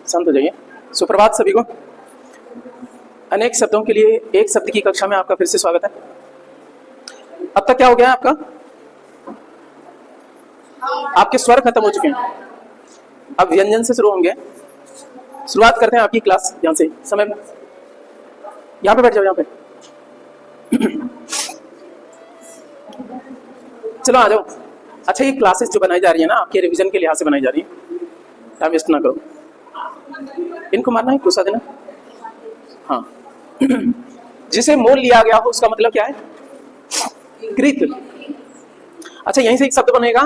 शांत हो जाइए। सुप्रभात सभी को। अनेक शब्दों के लिए एक शब्द की कक्षा में आपका फिर से स्वागत है। अब तक क्या हो गया है आपका? आपके स्वर खत्म हो चुके हैं, अब व्यंजन से शुरू होंगे। शुरुआत करते हैं आपकी क्लास यहाँ से। समय यहाँ पे बैठ जाओ, यहाँ पे चलो आ जाओ। अच्छा, ये क्लासेस जो बनाई जा रही है ना, आपके रिवीजन के लिहाज से बनाई जा रही है, टाइम वेस्ट ना करो। इनको मारना है, गुस्सा देना। हाँ जिसे मोल लिया गया हो उसका मतलब क्या है? कृत। अच्छा, यहीं से एक शब्द बनेगा,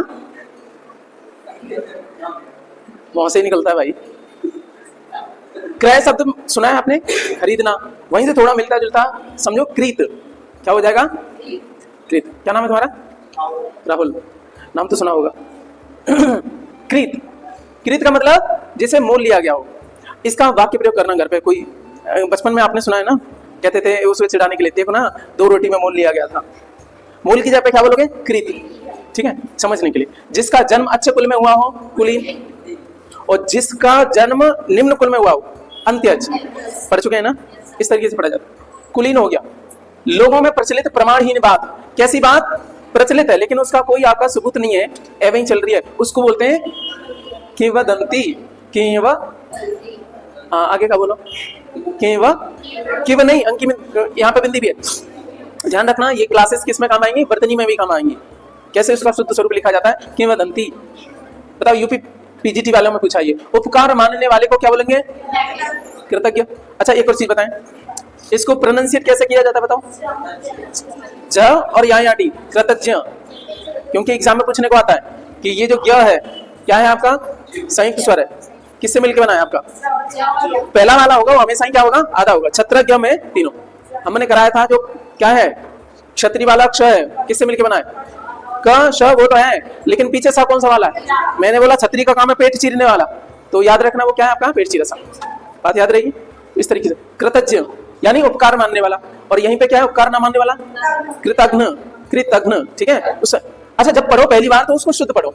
वहां से ही निकलता है भाई। क्रय शब्द सुना है आपने, खरीदना, वहीं से थोड़ा मिलता जुलता समझो। कृत क्या हो जाएगा? कृत। क्या नाम है तुम्हारा? राहुल। नाम तो सुना होगा। कृत, कृत का मतलब जिसे मोल लिया गया हो। इसका वाक्य प्रयोग करना घर पे। कोई बचपन में आपने सुना है ना, कहते थे उसको चिढ़ाने के लिए, देखो ना 2 रोटी में मोल लिया गया था। मोल की जगह पे क्या बोलोगे? कृत। ठीक है, समझने के लिए। जिसका जन्म अच्छे कुल में हुआ हो, कुलीन। और जिसका जन्म निम्न कुल में हुआ हो, अंत्यज। पढ़ चुके हैं ना, इस तरीके से पढ़ा जाता है। कुलीन हो गया। लोगों में प्रचलित प्रमाणहीन बात। कैसी बात? प्रचलित है लेकिन उसका कोई आपका सबूत नहीं है, एवं ही चल रही है, उसको बोलते हैं किंवदंती। किंव, आगे का बोलो। किंव नहीं, अंकी में यहाँ पे बिंदी भी है। ध्यान रखना, ये क्लासेस किस में काम आएंगी? वर्तनी में भी काम आएंगी। कैसे उसका शुद्ध स्वरूप लिखा जाता है? किंवदंती। बताओ, यूपी पीजीटी वालों में पूछा, ये उपकार मानने वाले को क्या बोलेंगे? कृतज्ञ। अच्छा, एक और चीज बताएं, इसको प्रोनाउंसिएट कैसे किया जाता है बताओ? ज और या टी, कृतज्ञ। क्योंकि एग्जाम में पूछने को आता है कि ये जो य है क्या है आपका? संयुक्त स्वर है। किससे मिलकर बना है आपका? पहला वाला होगा वो हमेशा ही क्या होगा? आधा होगा। छत्रज्ञ में तीनों हमने कराया था। जो क्या है? क्षत्रिय वाला क्ष है, किससे मिलकर बना है? क श, वो तो है, लेकिन पीछे सा कौन सा वाला है? मैंने बोला क्षत्रिय का काम है पेट चीरने वाला, तो याद रखना वो क्या है आपका? पेट चीरा सा। बात याद रहेगी इस तरीके से। कृतज्ञ यानी उपकार मानने वाला, और यहीं पे क्या है? उपकार ना मानने वाला, कृतघ्न। कृतघ्न, ठीक है। अच्छा, जब पढ़ो पहली बार तो उसको शुद्ध पढ़ो,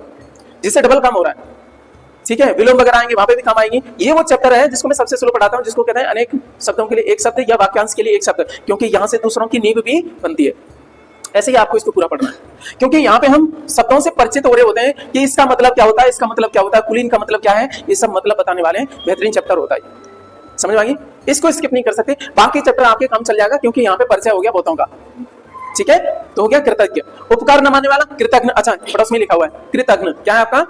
जिससे डबल काम हो रहा है। ठीक है, विलोम वगैरह आएंगे, वहां पे भी काम आएंगी। ये वो चैप्टर है जिसको मैं सबसे स्लो पढ़ाता हूँ, जिसको कहते हैं अनेक शब्दों के लिए एक शब्द या वाक्यांश के लिए एक शब्द, क्योंकि यहाँ से दूसरों की नींव भी बनती है। ऐसे ही आपको इसको पूरा पढ़ना है, क्योंकि यहाँ पे हम शब्दों से परिचित हो रहे होते हैं कि इसका मतलब क्या होता है, इसका मतलब क्या होता है, कुलीन का मतलब क्या है, ये सब मतलब बताने वाले बेहतरीन चैप्टर होता है। समझ में आएगी? इसको स्किप नहीं कर सकते, बाकी चैप्टर आपके काम चल जाएगा, क्योंकि यहाँ पे परिचय हो गया बहुतों का। ठीक है, तो हो गया कृतज्ञ। उपकार न मानने वाला कृतज्ञ। अच्छा, पड़ोस में लिखा हुआ है कृतज्ञ। क्या है आपका?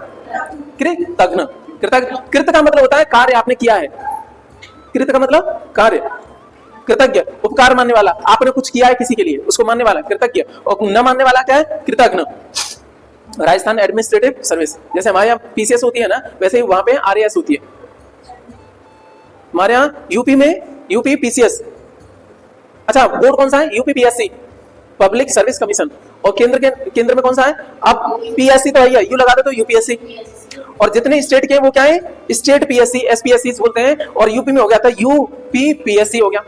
कृतज्ञ। कृतज्ञ, कृत का मतलब होता है कार्य आपने किया है। कृत का मतलब कार्य। कृतज्ञ, उपकार मानने वाला, आपने कुछ किया है किसी के लिए, उसको मानने वाला कृतज्ञ। और न मानने वाला क्या है? कृतज्ञ। राजस्थान एडमिनिस्ट्रेटिव सर्विस, जैसे हमारे यहाँ पीसीएस होती है ना, वैसे ही वहां पे आरएएस होती है। हमारे यहाँ यूपी में यूपी पीसीएस। अच्छा, बोर्ड कौन सा है? UP PSC, public service commission. और केंद्र में कौन सा है? अब पीएससी तो है, यू लगा दो तो यूपीएससी। और जितने स्टेट के वो क्या है? स्टेट पीएससी, एसपीएससी बोलते हैं। और यूपी में हो गया था यूपी पीएससी हो गया।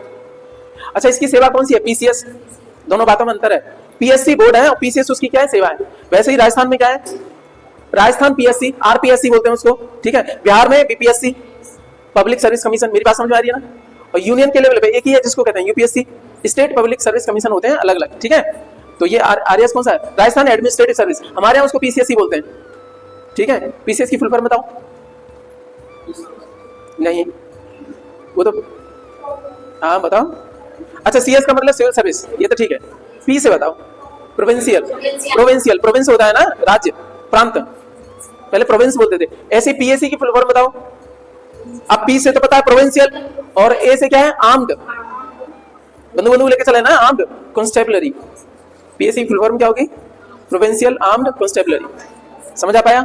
अच्छा, इसकी सेवा कौन सी है? पीसीएस। दोनों बातों में अंतर है। पीएससी बोर्ड है और पीसीएस उसकी क्या है? सेवा है। वैसे ही राजस्थान में क्या है? राजस्थान पीएससी, आरपीएससी बोलते हैं उसको। ठीक है, बिहार में बीपीएससी, पब्लिक सर्विस कमीशन। मेरी बात समझ में आ रही है ना? और यूनियन के लेवल पे एक ही है जिसको कहते हैं UPSC. State public service commission होते हैं अलग अलग। ठीक है, तो ये आरएस कौन सा है? Rajasthan administrative service. हमारे यहाँ उसको पीसीएससी बोलते हैं। ठीक है, पीसीएस की फुल फॉर्म बताओ। नहीं, वो तो हाँ बताओ। अच्छा, सीएस का मतलब सिविल सर्विस, ये तो ठीक है। पी से बताओ। प्रोविंशियल। प्रोविंशियल, प्रोविंस होता है ना, राज्य, प्रांत, पहले प्रोविंस बोलते थे। ऐसे पीएससी की फुल फॉर्म बताओ। अब पी से तो पता है प्रोविंशियल, और ए से क्या है? आर्म्ड। बंदूक लेके चले ना, आर्म्ड कॉन्स्टेबलरी। पीएससी की फुल फॉर्म क्या होगी? Provincial armed constabulary. समझ आ पाया?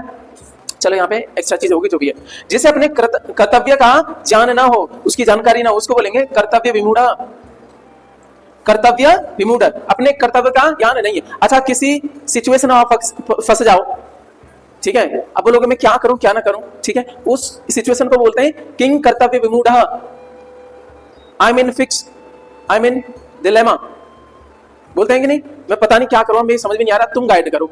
चलो, यहाँ पे एक्स्ट्रा चीज होगी जो भी है। जिसे अपने कर्तव्य का ज्ञान ना हो, उसकी जानकारी ना हो, उसको बोलेंगे कर्तव्य विमूढ़। कर्तव्य विमूढ़, अपने कर्तव्य का ज्ञान नहीं है। अच्छा, किसी सिचुएशन में फंस जाओ, ठीक है, अब बोलोगे मैं क्या करूं क्या ना करूं, ठीक है, उस सिचुएशन को बोलते हैं किंग कर्तव्य विमूढ़। I mean fix, I mean dilemma, बोलते हैं कि नहीं, मैं पता नहीं क्या करूं, मेरी समझ में नहीं आ रहा, तुम गाइड करो।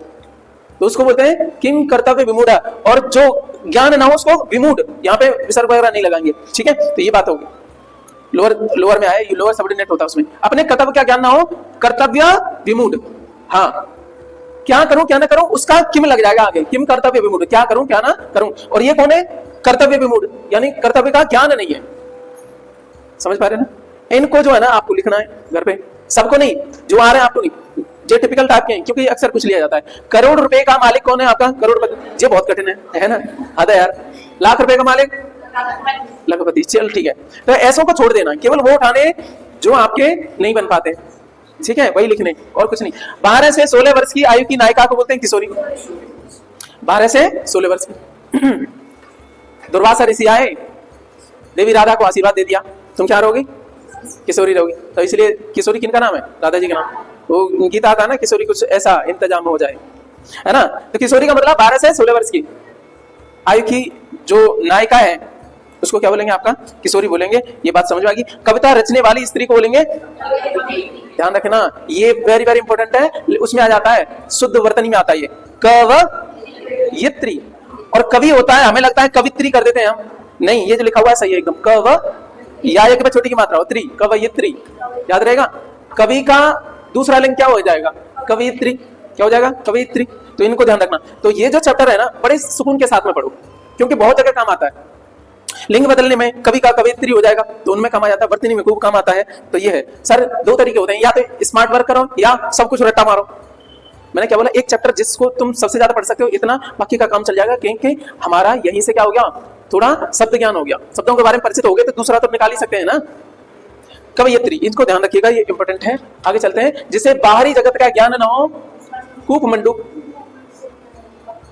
तो उसको बोलते हैं किम कर्तव्य विमूढ़। और जो ज्ञान ना हो उसको विमूढ़, यहाँ पे विसर्ग वगैरह नहीं लगाएंगे, ठीक है। तो ये बात होगी, लोअर में आए, लोअर सबऑर्डिनेट होता है उसमें। अपने कर्तव्य क्या ज्ञान ना हो, कर्तव्य विमूढ़। हाँ, क्या करूं क्या ना करूं उसका किम लग जाएगा आगे, किम कर्तव्य विमूढ़, क्या करूं क्या ना करूं। और ये कौन है, कर्तव्य विमूढ़, यानी कर्तव्य का ज्ञान नहीं है। समझ पा रहे ना? इनको जो है ना आपको लिखना है घर पे, सबको नहीं, जो आ रहे हैं आपको नहीं, जो टिपिकल टाइप के हैं, क्योंकि अक्सर कुछ लिया जाता है। करोड़ रुपए का मालिक कौन है आपका, करोड़पति, ये बहुत कठिन है ना, आधा यार। लाख रुपए का मालिक लखपति, चल ठीक है। तो ऐसों को छोड़ देना, केवल वो उठाने जो आपके नहीं बन पाते, ठीक है, वही लिखने, और कुछ नहीं। 12 से 16 वर्ष की आयु की नायिका को बोलते हैं किशोरी। 12 से 16 वर्ष की। दुर्वासा ऋषि आए, देवी राधा को आशीर्वाद दे दिया, तुम क्या रहोगी, किशोरी रहोगी। तो इसलिए किशोरी किनका नाम है, राधा जी का नाम। वो गीता था ना, किशोरी कुछ ऐसा इंतजाम हो जाए, है ना। तो किशोरी का मतलब 12 से 16 वर्ष की आयु की जो नायिका है उसको क्या बोलेंगे, आपका किशोरी बोलेंगे। ये बात समझ में आएगी। कविता रचने वाली स्त्री को बोलेंगे, ध्यान रखना, ये वेरी वेरी इंपॉर्टेंट है, उसमें आ जाता है, शुद्ध वर्तनी में आता है ये, कवयित्री। और कवि होता है, हमें लगता है कवित्री कर देते हैं हम, नहीं, ये जो लिखा हुआ है सही है एकदम, कव या के बाद छोटी की मात्रा हो, त्री, कवयित्री, याद रहेगा। कवि का दूसरा लिंग क्या हो जाएगा, कवयित्री, क्या हो जाएगा, कवयित्री। तो इनको ध्यान रखना। तो ये जो चैप्टर है ना, बड़े सुकून के साथ में पढ़ो, क्योंकि बहुत जगह काम आता है। लिंग बदलने में कवि का कवयित्री हो जाएगा, तो उनमें काम आ जाता है, वर्तनी में खूब काम आता है। तो ये है सर, दो तरीके होते हैं, या तो स्मार्ट वर्क करो या सब कुछ रट्टा मारो। मैंने क्या बोला, एक चैप्टर जिसको तुम सबसे ज्यादा पढ़ सकते हो इतना, बाकी का काम चल जाएगा, क्योंकि हमारा यहीं से क्या हो गया, थोड़ा शब्द ज्ञान हो गया, शब्दों के बारे में परिचित हो गए, तो दूसरा तो निकाल ही सकते हैं ना। कवयित्री, इनको ध्यान रखिएगा, ये इंपॉर्टेंट है। आगे चलते हैं। जिसे बाहरी जगत का ज्ञान न हो, कूप मंडूक।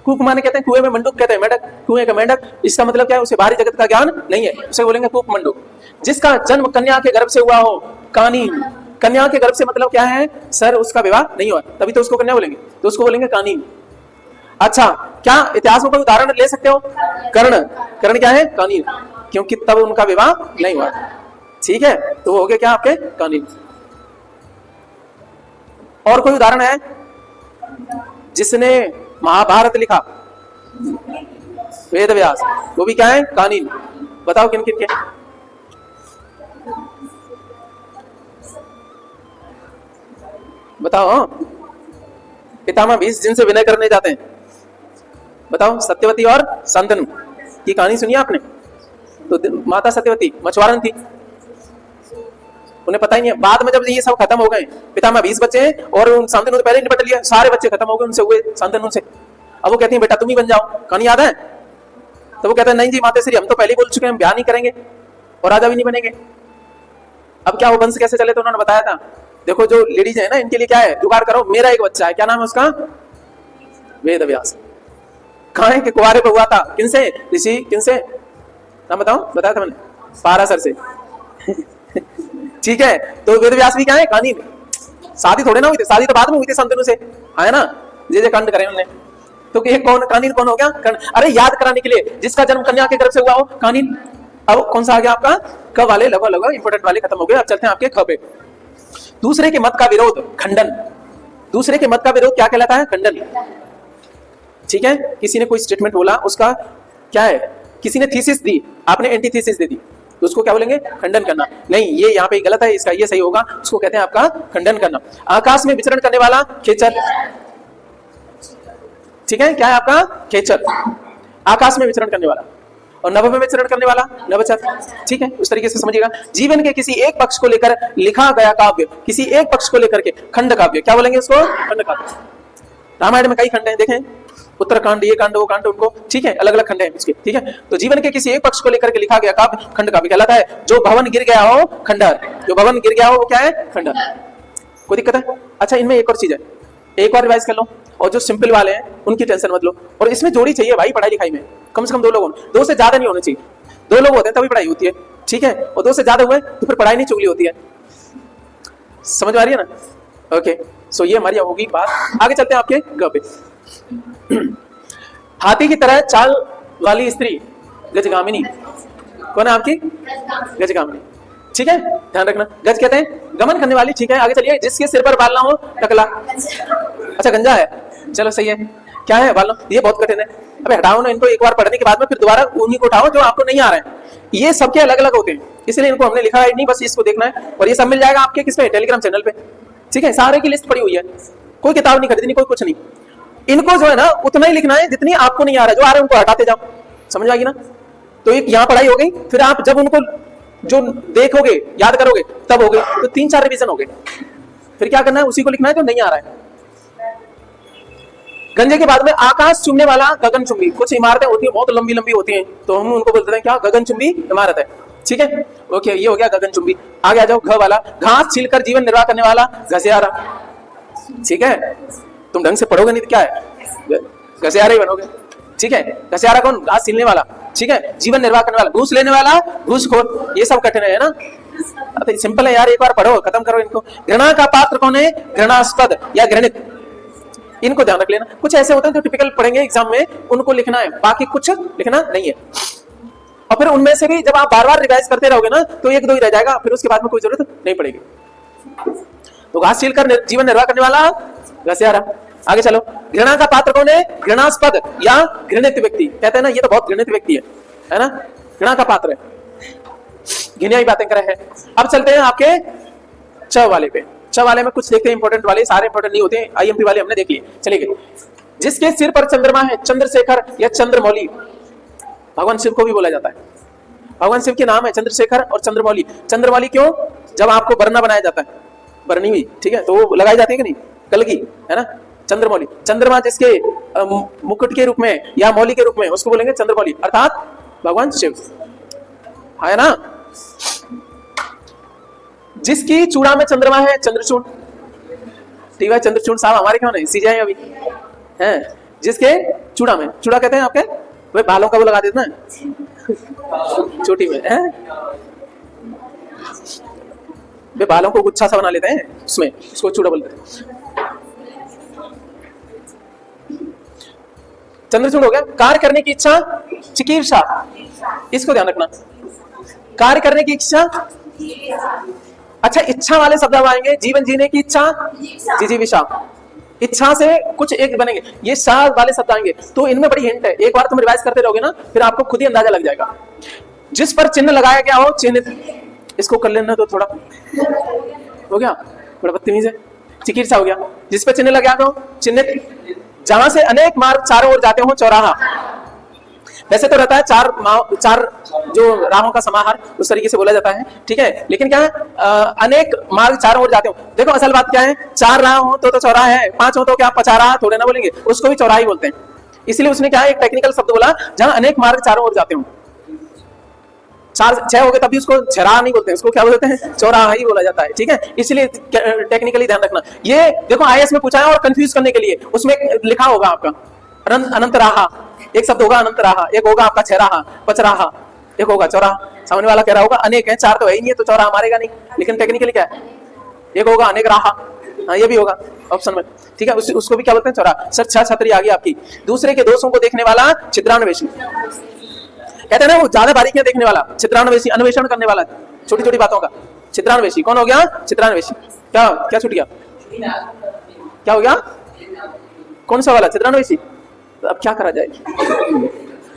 कूप माने कहते हैं कुएं में, मंडूक कहते हैं मेंढक, कुएं का मेंढक। इसका मतलब क्या है, उसे बाहरी जगत का ज्ञान नहीं है, उसे बोलेंगे कूप मंडूक। जिसका जन्म कन्या के गर्भ से हुआ हो, कानीन। कन्या के गर्भ से मतलब क्या है सर, उसका विवाह नहीं हुआ, तभी तो उसको कन्या बोलेंगे, तो उसको बोलेंगे कानीन। अच्छा, क्या इतिहास में कोई उदाहरण ले सकते हो, कर्ण। कर्ण क्या है, कानीन, क्योंकि तब उनका विवाह नहीं हुआ, ठीक है। तो वो हो गया क्या, आपके कानीन। और कोई उदाहरण है, जिसने महाभारत लिखा, वेद व्यास, वो भी क्या है, कानीन। बताओ किन किन के, बताओ। पितामह भीष्म जिनसे विनय करने जाते हैं, बताओ। सत्यवती और शांतनु की कहानी सुनी आपने? तो माता सत्यवती मछुआरन थी, उन्हें पता ही नहीं है। बाद में जब ये सब खत्म हो गए, पितामह 20 बच्चे हैं और शांतनु ने पहले ही निपट लिया, सारे बच्चे खत्म हो गए, उनसे हुए शांतनु से। अब वो कहती है बेटा तुम ही बन जाओ, कहानी याद है? तो वो कहते हैं नहीं जी मातेश्री, हम तो पहले ही बोल चुके हैं, हम ब्याह नहीं करेंगे और राजा भी नहीं बनेंगे। अब क्या वो वंश कैसे चले, तो उन्होंने बताया था, देखो जो लेडीज है ना, इनके लिए क्या है, जुगाड़ करो। मेरा एक बच्चा है, क्या नाम है उसका, वेद व्यास। कहाँ है कि कुंवारे पे हुआ था, किनसे, ऋषि किनसे, नाम बताओ, बताया था मैंने, पाराशर से। ठीक है, तो वेद व्यास भी क्या है, कानी में। शादी थोड़े ना हुई थी, शादी तो बाद में हुई थी शांतनु से, है ना, जे कांड करे उन्होंने। तो ये कौन, कानीन कौन हो गया, अरे याद कराने के लिए, जिसका जन्म कन्या के गर्भ से हुआ हो, कानीन। अब कौन सा आ गया आपका, क वाले, लगभग लगभग इंपोर्टेंट वाले खत्म हो गए। अब चलते हैं आपके ख पे। दूसरे के मत का विरोध, खंडन। दूसरे के मत का विरोध क्या कहलाता है, खंडन। ठीक है, किसी ने कोई स्टेटमेंट बोला, उसका क्या है, किसी ने थीसिस दी, आपने एंटीथीसिस दे दी, तो उसको क्या बोलेंगे, खंडन करना। नहीं, ये यहाँ पे गलत है, इसका ये सही होगा, उसको कहते हैं आपका खंडन करना। आकाश में विचरण करने वाला खेचर, ठीक है, क्या है आपका, खेचर, आकाश में विचरण करने वाला। और नभ में विचरण करने वाला नभचर, ठीक है, उस तरीके से समझिएगा। जीवन के किसी एक पक्ष को लेकर लिखा गया काव्य, किसी एक पक्ष को लेकर के खंड काव्य, क्या बोलेंगे उसको, खंड काव्य। रामायण में कई खंड हैं, देखें, उत्तरकांड, ये कांड, वो कांड, उनको, ठीक है, अलग अलग खंड हैं उसके, ठीक है। तो जीवन के किसी एक पक्ष को लेकर के लिखा गया काव्य खंड काव्य कहलाता है। जो भवन गिर गया हो, खंडहर, जो भवन गिर गया हो वो क्या है, खंडहर। कोई दिक्कत है? अच्छा, इनमें एक और चीज है, एक और रिवाइज कर लो, और जो सिंपल वाले हैं उनकी टेंशन मत लो। और इसमें जोड़ी चाहिए भाई, पढ़ाई लिखाई में कम से कम 2 लोग हों, 2 से ज्यादा नहीं होने चाहिए। 2 लोग होते हैं तभी पढ़ाई होती है, ठीक है, और 2 से ज्यादा हुए तो फिर पढ़ाई नहीं चुगली होती है। समझ आ रही है ना? ओके, सो ये हमारी होगी बात। आगे चलते हैं आपके ग पे। हाथी की तरह चाल वाली स्त्री, गजगामिनी। कौन है आपकी, गजगामिनी, ठीक है, ध्यान रखना। गज कहते हैं गमन करने वाली, ठीक है। आगे चलिए, जिसके सिर पर बाल ना हो, टकला। अच्छा, गंजा है, चलो सही है। क्या है बालों, ये बहुत कठिन है। अबे हटाओ ना इनको, एक बार पढ़ने के बाद में फिर दोबारा उन्हीं को उठाओ जो आपको नहीं आ रहे हैं। ये सबके अलग अलग होते हैं, इसलिए इनको हमने लिखा है नहीं, बस इसको देखना है। और ये सब मिल जाएगा आपके किस पे, टेलीग्राम चैनल पे, ठीक है। सारे की लिस्ट पड़ी हुई है, कोई किताब नहीं खरीदनी, कोई कुछ नहीं। इनको जो है ना उतना ही लिखना है जितनी आपको नहीं आ रहा है, जो आ रहा है उनको हटाते जाओ, समझ आएगी ना। तो एक यहाँ पढ़ाई हो गई, फिर आप जब उनको जो देखोगे याद करोगे तब हो गई, तो 3-4 रिवीजन हो गए। फिर क्या करना है, उसी को लिखना है जो नहीं आ रहा है। गंजे के बाद में आकाश चुम्बने वाला गगनचुंबी। कुछ इमारतें होती हैं बहुत लंबी लंबी होती हैं, तो हम उनको बोलते हैं क्या, गगनचुंबी इमारत है, ठीक है। ओके, ये हो गया गगनचुंबी। आगे आ जाओ, घ वाला, घास छीलकर जीवन निर्वाह करने वाला घसियारा, ठीक है। तुम ढंग से पढ़ोगे नहीं तो क्या है, घसियारा ही बनोगे, ठीक है। घसियारा कौन, घास छीलने वाला, ठीक है। जीवन निर्वाह करने वाला, घूस लेने वाला घूसखोर। ये सब कठिन है ना, तो सिंपल है यार, एक बार पढ़ो खत्म करो इनको। घृणा का पात्र कौन है, घृणास्पद या घृणित, इनको ध्यान रख लेना। कुछ ऐसे होते हैं जो टिपिकल पढ़ेंगे एग्जाम में, उनको लिखना है, बाकी कुछ लिखना नहीं है। और फिर उनमें से भी जब आप बार बार रिवाइज करते रहोगे ना तो 1-2 ही रह जाएगा, फिर उसके बाद में कोई जरूरत नहीं पड़ेगी। तो घास छीलकर जीवन निर्वाह करने वाला घसियारा। आगे चलो, घृणा का पात्र कौन है, घृणास्पद या घृणित व्यक्ति। कहते हैं ना ये तो बहुत घृणित व्यक्ति है ना, घृणा का पात्र है, घिनियाई बातें करे है। अब चलते हैं आपके च वाले पे। च वाले में कुछ देखते हैं इंपॉर्टेंट वाले, सारे इंपॉर्टेंट नहीं होते हैं, आईएमपी वाले हमने देख लिए। चलिए, जिसके सिर पर चंद्रमा है, चंद्रशेखर या चंद्रमौली। भगवान शिव को भी बोला जाता है, भगवान शिव के नाम है चंद्रशेखर और चंद्रमौली। चंद्रमौली क्यों, जब आपको बरना बनाया जाता है, बरनी हुई, ठीक है, तो वो लगाई जाती है कि नहीं, कल की, है ना, चंद्रमौली। चंद्रमा जिसके मुकुट के रूप में या मौली के रूप में, उसको बोलेंगे चंद्रमौली, अर्थात भगवान शिव, है ना। जिसकी चूड़ा में चंद्रमा है, चंद्रचूड़, ठीक है। चंद्रचूड़ साहब हमारे क्यों नहीं, सीजे हैं अभी, हैं। जिसके चूड़ा में, चूड़ा कहते हैं आपके वे बालों का वो लगा देते ना चोटी में, है वे बालों को गुच्छा सा बना लेते हैं उसमें, उसको चूड़ा बोलते हैं। चंद्रचूड़ हो गया। कार्य करने की इच्छा, चिकीर्षा, इसको ध्यान रखना, कार्य करने की इच्छा। अच्छा, इच्छा वाले शब्द आएंगे, जीवन जीने की इच्छा, जिजीविषा। इच्छा से कुछ एक बनेंगे, ये शाह वाले शब्द आएंगे, तो इनमें बड़ी हिंट है। एक बार तुम रिवाइज करते रहोगे ना, फिर आपको खुद ही अंदाजा लग जाएगा। जिस पर चिन्ह लगाया गया हो, चिन्हित, इसको कर लेना तो थोड़ा हो गया, थोड़ा बदतमीज है। चिकित्सा हो गया, जिस पर चिन्ह लगा गया हो, चिन्हित। जहां से अनेक मार्ग चारों ओर जाते हो, चौराहा। वैसे तो रहता है चार जो राहों का समाहार, उस तरीके से बोला जाता है, ठीक है। लेकिन क्या है, अनेक मार्ग चारों ओर जाते हो। देखो असल बात क्या है, 4 राह हो तो चौराहा है, 5 हो तो क्या पचाराहा थोड़े ना बोलेंगे, उसको भी चौराहा ही बोलते हैं। इसलिए उसने क्या है, एक टेक्निकल शब्द बोला, जहां अनेक मार्ग चारों ओर जाते हो। 4-6 हो गए तभी उसको चौराहा नहीं बोलते हैं, उसको क्या बोलते हैं, चौराहा ही बोला जाता है, ठीक है। इसलिए टेक्निकली ध्यान रखना। ये देखो आईएएस में पूछा है और कंफ्यूज करने के लिए उसमें लिखा होगा आपका अनंत राहा, एक शब्द होगा अनंत राहा, एक होगा आपका छराहा, पचराहा, एक होगा चौराहा। सामने वाला कह रहा होगा अनेक है, 4 तो है ही नहीं, तो चौराहा मारेगा नहीं। लेकिन टेक्निकली क्या है, एक होगा अनेक राहा, हाँ ये भी होगा ऑप्शन में, ठीक है। उसको भी क्या बोलते हैं, चौराहा। सर 6 छतरी आ गई आपकी। दूसरे के दोषों को देखने वाला, छिद्रान्वेषी। कहते हैं ना वो ज्यादा बारीकियां देखने वाला, छिद्रान्वेषी, अन्वेषण करने वाला छोटी छोटी बातों का, छिद्रान्वेषी। कौन हो गया, छिद्रान्वेषी। क्या क्या छूट गया, क्या हो गया, कौन सा वाला, छिद्रान्वेषी। अब क्या करा जाए,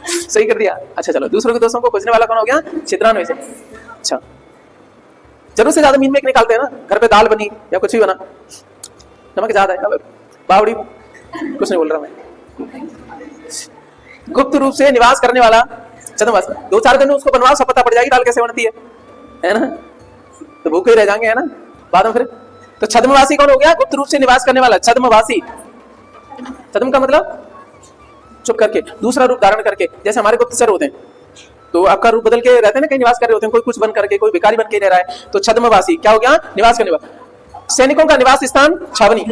सही कर दिया। अच्छा चलो, दूसरों के दोस्तों को खोजने वाला कौन हो गया, छिद्रान्वेषी। अच्छा, जरूर से ज्यादा मीन में निकालते हैं ना, घर पे दाल बनी या कुछ भी बना, नमक ज्यादा है, बावड़ी, कुछ नहीं बोल रहा मैं। गुप्त रूप से निवास करने वाला, छद्मवासी। 2-4 दिन में उसको बनवाओ, सब पता पड़ जाएगी दाल कैसे बनती है ना, तो भूखे ही रह जाएंगे, है ना, बाद में फिर। तो छद्मवासी कौन हो गया, गुप्त रूप से निवास करने वाला, छद्मवासी। छद्म का मतलब चुप करके, दूसरा रूप धारण करके। जैसे हमारे गुप्तचर होते हैं, तो आपका रूप बदल के रहते हैं ना, कहीं निवास कर रहे होते हैं, कोई कुछ बन करके, कोई भिखारी बन के रह रहा है, तो छद्मवासी क्या हो गया, निवास करने वाला। सैनिकों का निवास स्थान, छावनी,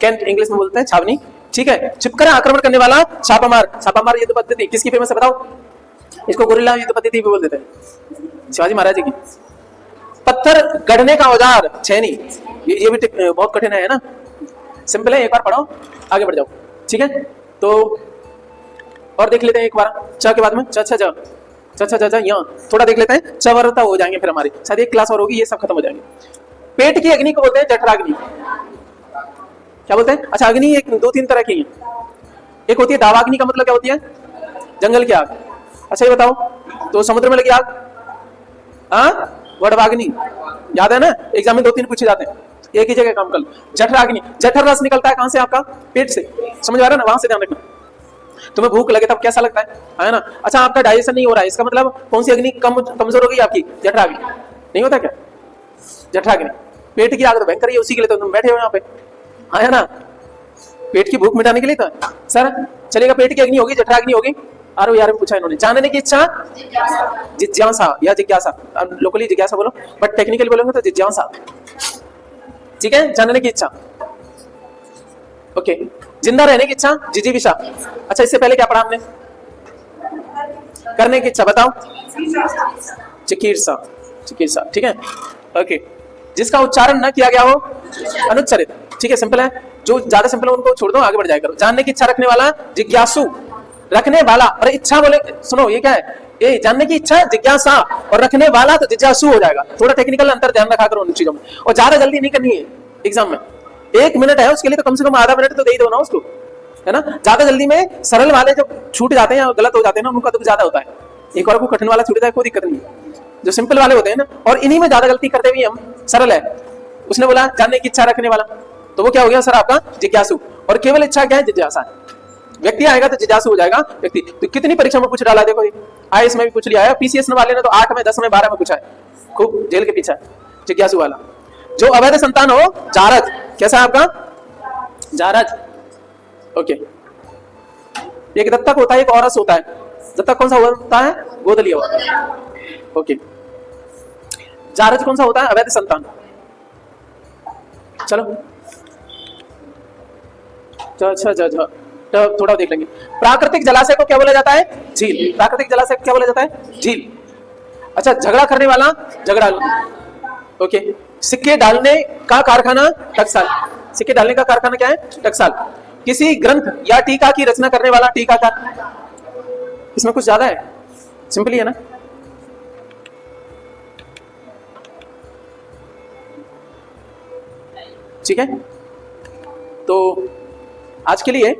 कैंट इंग्लिश में बोलते हैं, छावनी, ठीक है। छिपकर आक्रमण करने वाला, छापामार। छापामार युद्ध पद्धति किसकी फेमस है बताओ, इसको गुरिल्ला युद्ध पद्धति भी बोल देते हैं, शिवाजी महाराज जी की। पत्थर गढ़ने का औजार, छेनी। ये भी बहुत कठिन है ना, सिंपल है, एक बार पढ़ो आगे बढ़ जाओ, ठीक है। तो और देख लेते हैं एक बार, च के बाद में च यहाँ थोड़ा देख लेते हैं, चवरता हो जाएंगे फिर हमारी, शायद एक क्लास और होगी, ये सब खत्म हो जाएंगे। पेट की अग्नि को बोलते हैं जठराग्नि। क्या बोलते हैं, अच्छा अग्नि एक 2-3 तरह की है, एक होती है दावाग्नि, का मतलब क्या होती है? जंगल की आग। अच्छा ये बताओ, तो समुद्र में लगी आग, हाँ वडवाग्नि, याद है ना, एग्जाम में 2-3 पूछे जाते हैं, एक ही जगह काम कर। जठराग्नि, जठर रस निकलता है कहां से? आपका पेट से, समझ आ रहा है ना, वहां से ध्यान रखना। तुम्हें भूख लगे तब कैसा लगता है ना? अच्छा आपका डाइजेशन नहीं हो रहा है, इसका मतलब कौन सी अग्नि कमजोर हो गई आपकी? जठराग्नि। नहीं होता क्या जठराग्नि? पेट की आग तो भयंकर है, उसी के लिए तो तुम बैठे हो यहाँ पे, है ना, पेट की भूख मिटाने के लिए। तो सर चलेगा, पेट की अग्नि होगी, जठराग्नि होगी। आरो यार पूछा इन्होंने, जानने की इच्छा, जिज्ञासा या जिज्ञासा, लोकली जिज्ञासा बोलो, बट टेक्निकली बोलोगे तो जिज्ञासा, ठीक है, जानने की इच्छा। ओके, जिंदा रहने की इच्छा, जिजीविषा। अच्छा इससे पहले क्या पढ़ा हमने? करने की इच्छा, बताओ, चिकीर्षा, चिकीर्षा, ठीक है। ओके, जिसका उच्चारण न किया गया हो, अनुच्चरित, ठीक है, सिंपल है। जो ज्यादा सिंपल है उनको छोड़ दो, आगे बढ़ जाया करो। जानने की इच्छा रखने वाला, जिज्ञासु, रखने वाला, और इच्छा बोले, सुनो ये क्या है, ये जानने की इच्छा जिज्ञासा, और रखने वाला तो जिज्ञासु हो जाएगा। थोड़ा टेक्निकल अंतर ध्यान रखा करो उन चीजों में, और ज्यादा जल्दी नहीं करनी है एग्जाम में। 1 मिनट है उसके लिए तो कम से कम आधा मिनट तो दे ही दो ना उसको, है ना। ज्यादा जल्दी में सरल वाले जो छूट जाते हैं या गलत हो जाते हैं ना, उनका दुख ज्यादा होता है। एक और को कठिन वाला छूट जाए कोई दिक्कत नहीं है, जो सिंपल वाले होते हैं ना, और इन्हीं में ज्यादा गलती करते हुए हम। सरल है, उसने बोला जानने की इच्छा रखने वाला, तो वो क्या हो गया सर आपका? जिज्ञासु। और केवल इच्छा क्या है? जिज्ञासा। व्यक्ति आएगा तो जिज्ञासु हो जाएगा व्यक्ति। तो कितनी परीक्षा में पूछ डाला, देखो आईएएस में भी पूछ लिया है, पीसीएस वाले ने तो 8 में 10 में 12 में पूछा है, खूब जेल के पीछे है, जिज्ञासु वाला। जो अवैध संतान हो, जारज, कैसा है आपका? जारज। ओके, एक दत्तक होता है, एक औरस होता है। दत्तक कौन सा होता है? गोद लिया हुआ। ओके, जारज कौन सा होता है? अवैध संतान। चलो अच्छा तो थोड़ा देख लेंगे। प्राकृतिक जलाशय को क्या बोला जाता है? झील। प्राकृतिक जलाशय को क्या बोला जाता है? झील। अच्छा, झगड़ा करने वाला, झगड़ालू। ओके, सिक्के डालने का कारखाना, टकसाल। सिक्के डालने का कारखाना क्या है? टकसाल। किसी ग्रंथ या टीका की रचना करने वाला, टीकाकार। इसमें कुछ ज्यादा है, सिंपली है ना। ठीक है, तो आज के लिए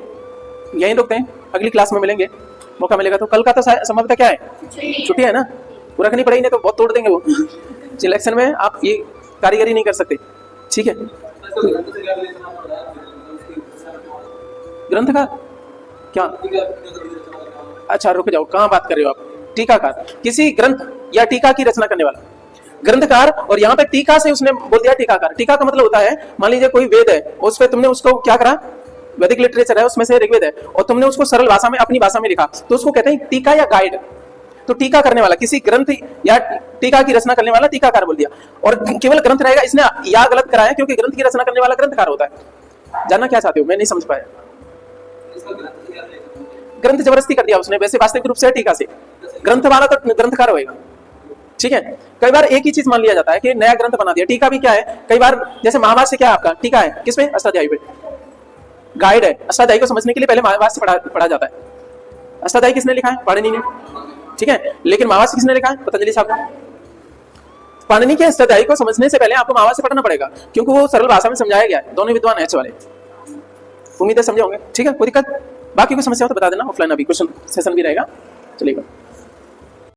यहीं रुकते हैं, अगली क्लास में मिलेंगे, मौका मिलेगा तो। कल का तो संभवतः क्या है? छुट्टी है ना, वो रखनी पड़ेगी, नहीं तो बहुत तोड़ देंगे वो। सिलेक्शन में आप ये कारीगरी नहीं कर सकते, ठीक है। ग्रंथकार क्या? अच्छा रुक जाओ, कहाँ बात कर रहे हो आप? टीकाकार, किसी ग्रंथ या टीका की रचना करने वाला, ग्रंथकार। और यहाँ पे टीका से उसने बोल दिया टीकाकार। टीका का मतलब होता है, मान लीजिए कोई वेद है, उस पर तुमने उसको क्या करा, वैदिक लिटरेचर है, उसमें से ऋग्वेद है, और तुमने उसको सरल भाषा में, अपनी भाषा में लिखा, तो उसको कहते हैं टीका या गाइड। तो टीका करने वाला, किसी ग्रंथ या टीका की रचना करने वाला टीकाकार बोल दिया। और केवल ग्रंथ रहेगा, इसने या गलत कराया, क्योंकि ग्रंथ की रचना करने वाला ग्रंथकार होता है। जानना क्या चाहते हो? मैं नहीं समझ पाया। ग्रंथ जबरदस्ती कर दिया उसने, वैसे वास्तविक रूप से टीका से। ग्रंथ वाला तो ग्रंथकार होगा, ठीक है। कई बार एक ही चीज मान लिया जाता है कि नया ग्रंथ बना दिया। टीका भी क्या है, कई बार जैसे महाभारत से क्या है आपका टीका है, किस पे? अष्टाध्यायी पे। गाइड है, अष्टाध्यायी को समझने के लिए पहले महाभारत से पढ़ा जाता है। अष्टाध्यायी किसने लिखा है? पाणिनि ने, ठीक है। लेकिन महाभारत किसने लिखा है? पतंजलि साहब ने। पाणिनि के अष्टाध्यायी को समझने से पहले आपको महाभारत से पढ़ना पड़ेगा, क्योंकि वो सरल भाषा में समझाया गया है। दोनों विद्वान एच वाले, उम्मीद है समझे होंगे, ठीक है। कोई दिक्कत? बाकी कोई समस्या हो तो बता देना, ऑफलाइन अभी क्वेश्चन सेशन भी रहेगा, चलेगा।